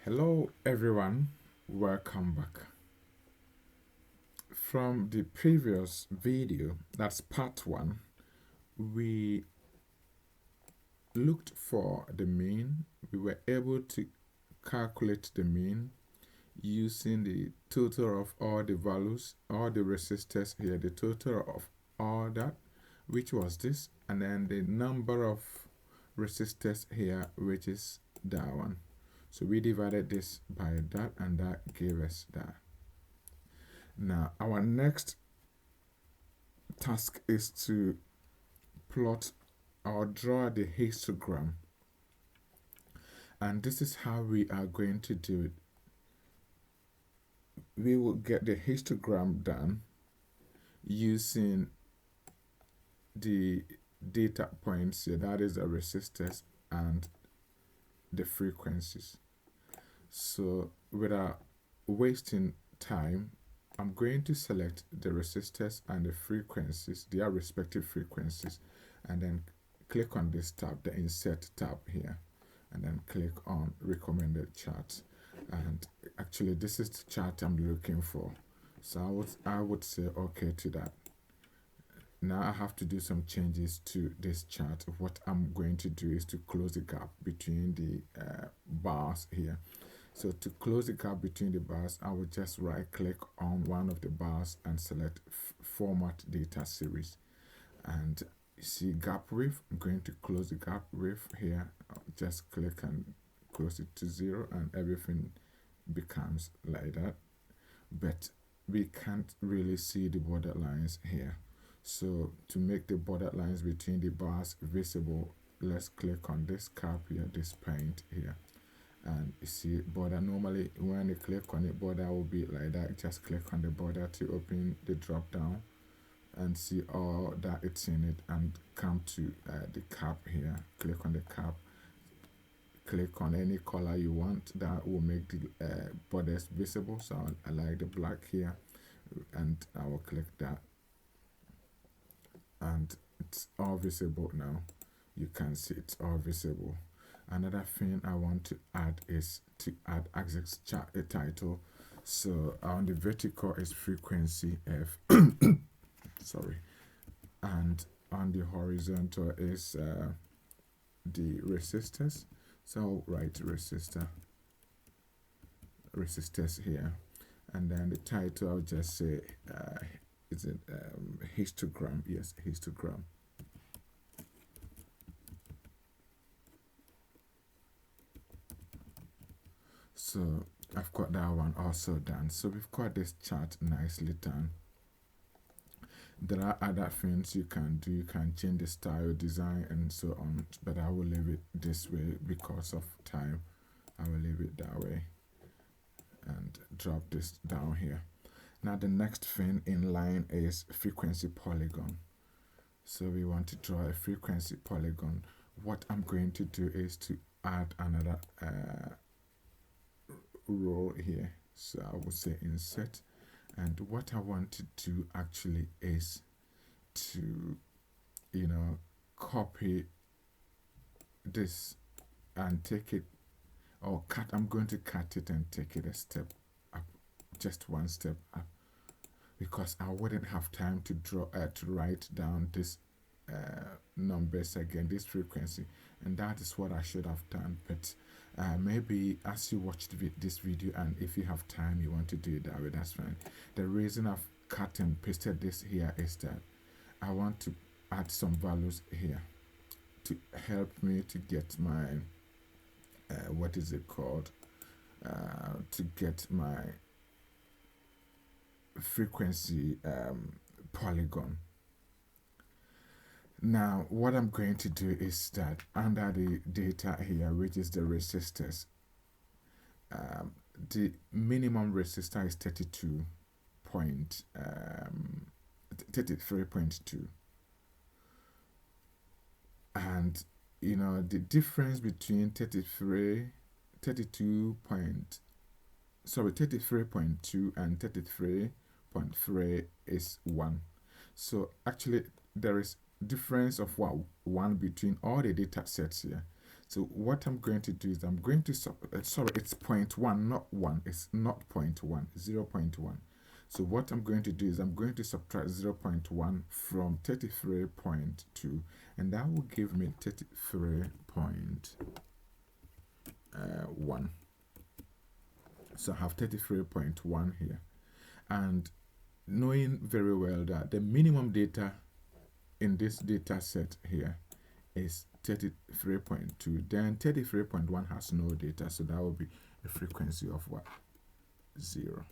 Hello everyone, welcome back. From the previous video, that's part 1, we looked for the mean. We were able to calculate the mean using the total of all the values, all the resistors here, the total of all that, which was this, and then the number of resistors here, which is that one. So we divided this by that, and that gave us that. Now, our next task is to plot or draw the histogram. And this is how we are going to do it. We will get the histogram done using the data points here, that is the resistors and the frequencies. So without wasting time, I'm going to select the resistors and the frequencies, their respective frequencies, and then click on this tab, the insert tab here, and then click on recommended charts. And actually this is the chart I'm looking for, so I would say okay to that. Now I have to do some changes to this chart. What I'm going to do is to close the gap between the bars here. So to close the gap between the bars, I will just right click on one of the bars and select format data series. And you see gap width, I'm going to close the gap width here. I'll just click and close it to 0 and everything becomes like that. But we can't really see the border lines here. So to make the border lines between the bars visible, let's click on this cap here, this paint here. And you see border. Normally when you click on it, border will be like that. Just click on the border to open the drop down and see all that it's in it, and come to the cap here. Click on the cap, click on any color you want that will make the borders visible. So I like the black here, and I will click that, and it's all visible now. You can see it's all visible. Another thing I want to add is to add axis chart title. So on the vertical is frequency F, sorry, and on the horizontal is the resistors. So I'll write resistors here, and then the title I'll just say is it histogram? Yes, histogram. So I've got that one also done. So we've got this chart nicely done. There are other things you can do. You can change the style, design, and so on, but I will leave it this way because of time. I will leave it that way and drop this down here. Now the next thing in line is frequency polygon. So we want to draw a frequency polygon. What I'm going to do is to add another row here. So I will say insert, and what I want to do actually is to copy this and take it, or cut. I'm going to cut it and take it a step up, just one step up, because I wouldn't have time to draw to write down this numbers again, this frequency, and that is what I should have done. But maybe as you watch this video, and if you have time you want to do it that way, that's fine. The reason I've cut and pasted this here is that I want to add some values here to help me to get my what is it called, to get my frequency polygon. Now what I'm going to do is that under the data here, which is the resistors, the minimum resistor is 33.2, and the difference between 33.2 and 33.3 is 1. So actually there is difference of 1 between all the data sets here. So what I'm going to do is I'm going to, sorry, it's 0.1, not 1. It's not 0.1, 0.1. So what I'm going to do is I'm going to subtract 0.1 from 33.2, and that will give me 33.1. So I have 33.1 here. And knowing very well that the minimum data in this data set here is 33.2, then 33.1 has no data, so that will be a frequency of what? 0.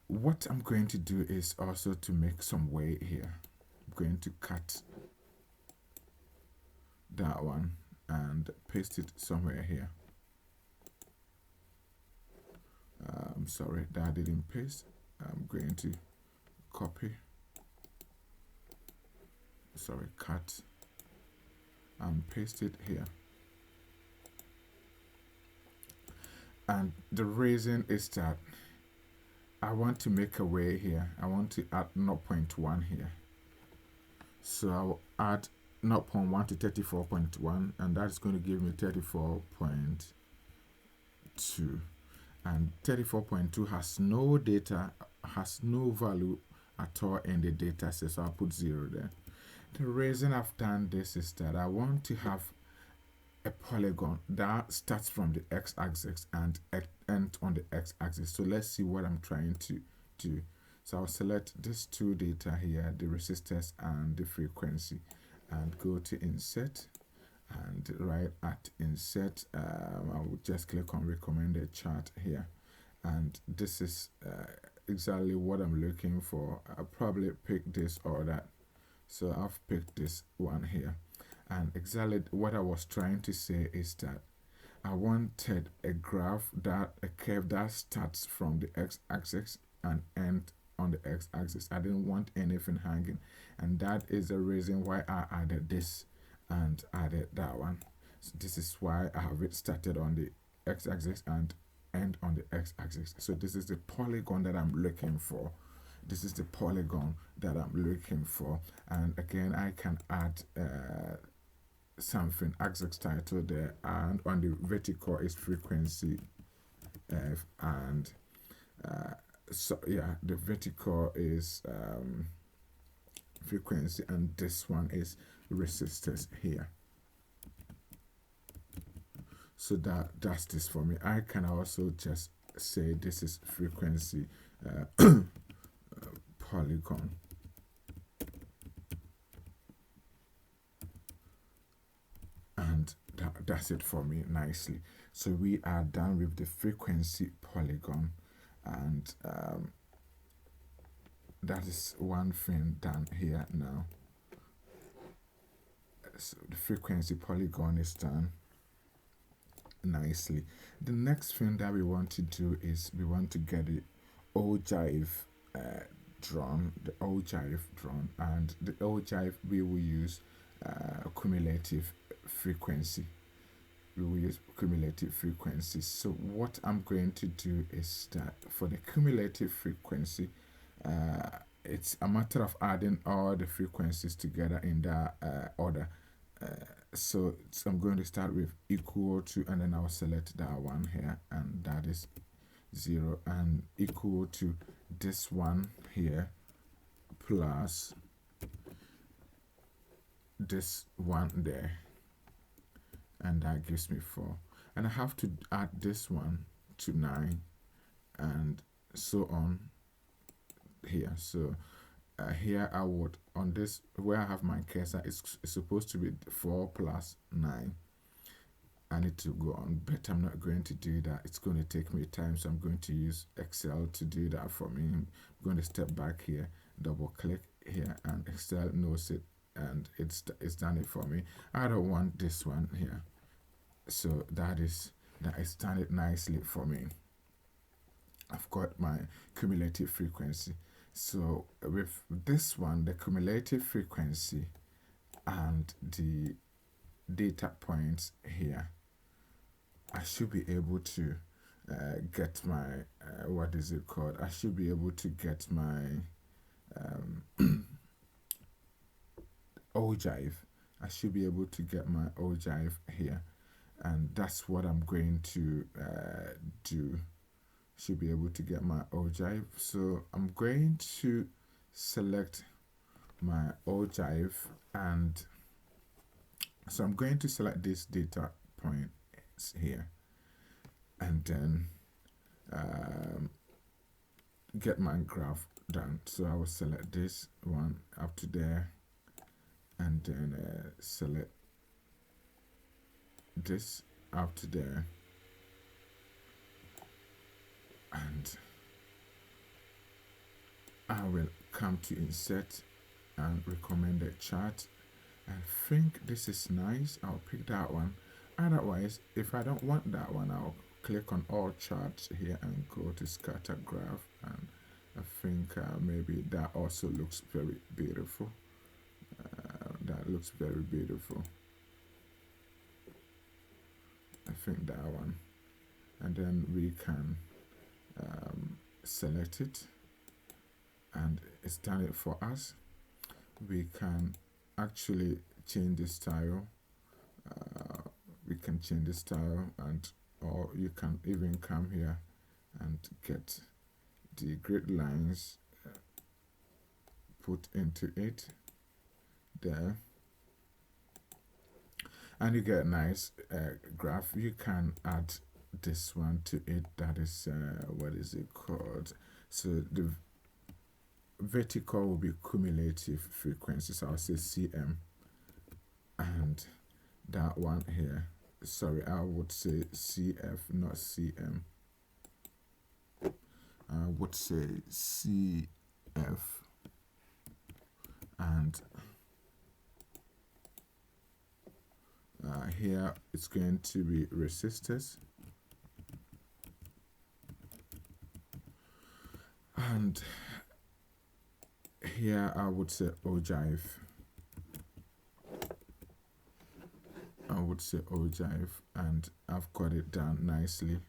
What I'm going to do is also to make some way here. I'm going to cut that one and paste it somewhere here. I'm sorry, that didn't paste. I'm going to copy, sorry, cut and paste it here. And the reason is that I want to make a way here. I want to add 0.1 here. So I'll add 0.1 to 34.1, and that's going to give me 34.2. And 34.2 has no data, has no value at all in the data set, so I'll put 0 there. The reason I've done this is that I want to have a polygon that starts from the x-axis and ends on the x-axis. So let's see what I'm trying to do. So I'll select these two data here, the resistors and the frequency, and go to insert, and right at insert, I will just click on recommended chart here, and this is exactly what I'm looking for. I'll probably pick this or that, so I've picked this one here. And exactly what I was trying to say is that I wanted a graph, that a curve that starts from the x-axis and ends on the x-axis. I didn't want anything hanging, and that is the reason why I added this and added that one. So this is why I have it started on the x-axis and end on the x-axis. So this is the polygon that I'm looking for. This is the polygon that I'm looking for. And again, I can add something, axis title there, and on the vertical is frequency F, and so yeah, the vertical is frequency, and this one is resistors here. So that's this for me. I can also just say this is frequency polygon. And that's it for me nicely. So we are done with the frequency polygon, and that is one thing done here now. So the frequency polygon is done nicely. The next thing that we want to do is we want to get the ogive drawn, and the ogive we will use cumulative frequency. We will use cumulative frequency. So what I'm going to do is that for the cumulative frequency, it's a matter of adding all the frequencies together in that order. So I'm going to start with equal to, and then I'll select that one here, and that is 0, and equal to this one here plus this one there, and that gives me 4. And I have to add this one to 9, and so on here. So here I would, on this where I have my cursor, it's supposed to be 4 plus 9. I need to go on, but I'm not going to do that. It's going to take me time, so I'm going to use Excel to do that for me. I'm going to step back here, double click here, and Excel knows it, and it's done it for me. I don't want this one here, so that is done it nicely for me. I've got my cumulative frequency. So with this one, the cumulative frequency and the data points here, I should be able to get my what is it called? I should be able to get my ogive, I should be able to get my ogive here, and that's what I'm going to do. Should be able to get my ogive. So I'm going to select my ogive, and so I'm going to select this data points here, and then get my graph done. So I will select this one up to there, and then select this up to there, and I will come to insert and recommended chart. I think this is nice. I'll pick that one. Otherwise, if I don't want that one, I'll click on all charts here and go to scatter graph, and I think maybe that also looks very beautiful. That looks very beautiful. I think that one, and then we can select it, and it's done it for us. We can actually change the style. We can change the style, and or you can even come here and get the grid lines put into it there, and you get a nice graph. You can add this one to it. That is what is it called? So the vertical will be cumulative frequencies. I'll say CM, and that one here, sorry, I would say CF, not CM. I would say CF, and here it's going to be resistors, and here I would say ogive. I would say ogive, and I've got it done nicely.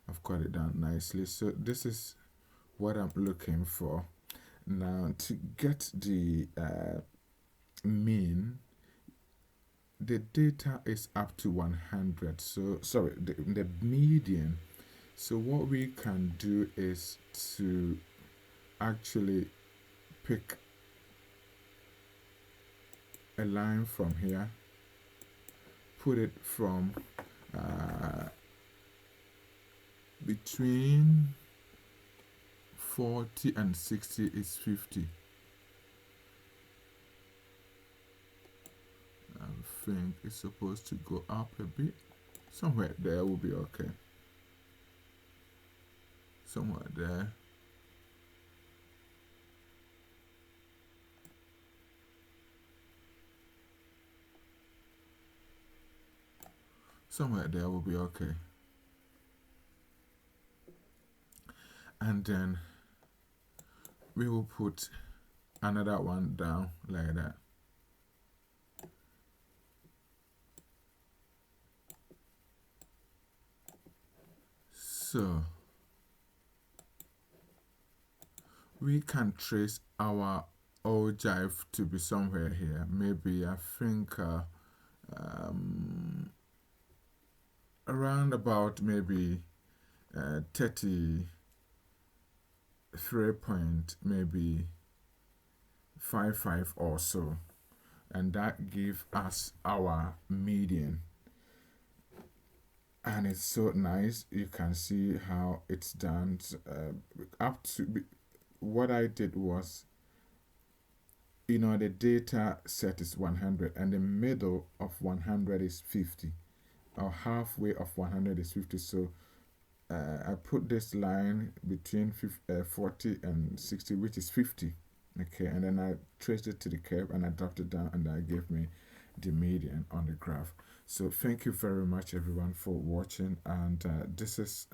I've got it done nicely. So this is what I'm looking for. Now to get the mean, the data is up to 100. So sorry, the median. So what we can do is to actually pick a line from here, put it from between 40 and 60 is 50. I think it's supposed to go up a bit. Somewhere there will be okay. Somewhere there. Somewhere there will be okay. And then we will put another one down like that. So we can trace our ogive to be somewhere here. Maybe I think around about maybe 33 point maybe 55 or so, and that gives us our median, and it's so nice. You can see how it's done. Up to what I did was, the data set is 100, and the middle of 100 is 50, or halfway of 100 is 50. So I put this line between 40 and 60, which is 50. Okay, and then I traced it to the curve and I dropped it down, and that gave me the median on the graph. So thank you very much everyone for watching, and this is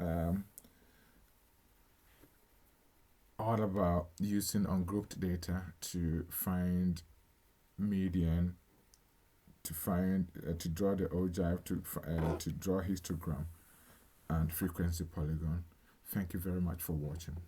all about using ungrouped data to find median, to find to draw the ogive, to draw histogram and frequency polygon. Thank you very much for watching.